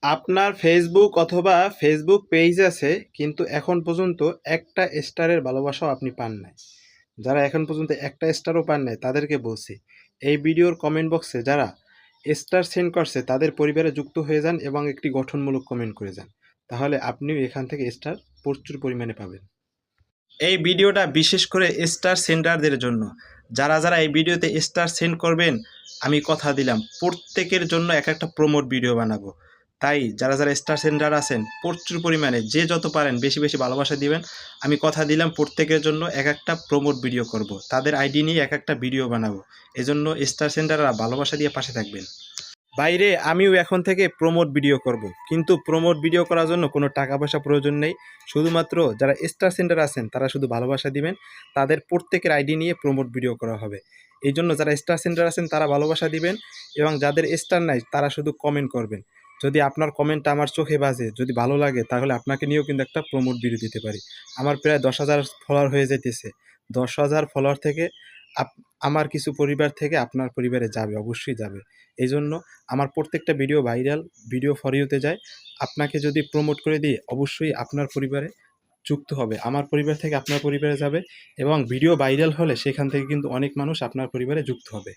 আপনার ফেসবুক অথবা Facebook page আছে কিন্তু এখন পর্যন্ত একটা স্টারের ভালোবাসাও আপনি পান নাই। যারা এখন পর্যন্ত একটা স্টারও পান নাই তাদেরকে বলছি, এই ভিডিওর কমেন্ট বক্সে যারা স্টার সেন্ড করছে তাদের পরিবারে যুক্ত হয়ে যান এবং একটি গঠনমূলক কমেন্ট করে যান। তাহলে আপনিও এখান থেকে স্টার প্রচুর পরিমাণে পাবেন। এই ভিডিওটা বিশেষ করে স্টার সেন্ডারদের জন্য। যারা যারা এই ভিডিওতে স্টার সেন্ড করবেন, আমি কথা দিলাম প্রত্যেকের জন্য এক একটা প্রমোট ভিডিও বানাবো। তাই যারা যারা স্টার সেন্ডার আছেন প্রচুর পরিমাণে যে যত পারেন বেশি বেশি ভালোবাসা দিবেন। আমি কথা দিলাম প্রত্যেকের জন্য এক একটা প্রমোট ভিডিও করব, তাদের আইডি নিয়ে এক একটা ভিডিও বানাবো। এজন্য স্টার সেন্ডাররা ভালোবাসা দিয়ে পাশে থাকবেন। বাইরে আমিও এখন থেকে প্রমোট ভিডিও করব, কিন্তু প্রমোট ভিডিও করার জন্য কোনো টাকা পয়সা প্রয়োজন নেই। শুধুমাত্র যারা স্টার সেন্টার আছেন তারা শুধু ভালোবাসা দিবেন, তাদের প্রত্যেকের আইডি নিয়ে প্রমোট ভিডিও করা হবে। এই জন্য যারা স্টার সেন্টার আছেন তারা ভালোবাসা দিবেন, এবং যাদের স্টার নাই তারা শুধু কমেন্ট করবেন। যদি আপনার কমেন্টটা আমার চোখে বাজে, যদি ভালো লাগে, তাহলে আপনাকে নিয়েও কিন্তু একটা প্রমোট ভিডিও দিতে পারি। আমার প্রায় 10,000 ফলোয়ার হয়ে যেতেছে। 10,000 ফলোয়ার থেকে আমার কিছু পরিবার থেকে আপনার পরিবারে যাবে, অবশ্যই যাবে। এই জন্য আমার প্রত্যেকটা ভিডিও ভাইরাল, ভিডিও ফর ইউতে যায়। আপনাকে যদি প্রমোট করে দিই, অবশ্যই আপনার পরিবারে যুক্ত হবে। আমার পরিবার থেকে আপনার পরিবারে যাবে, এবং ভিডিও ভাইরাল হলে সেখান থেকে কিন্তু অনেক মানুষ আপনার পরিবারে যুক্ত হবে।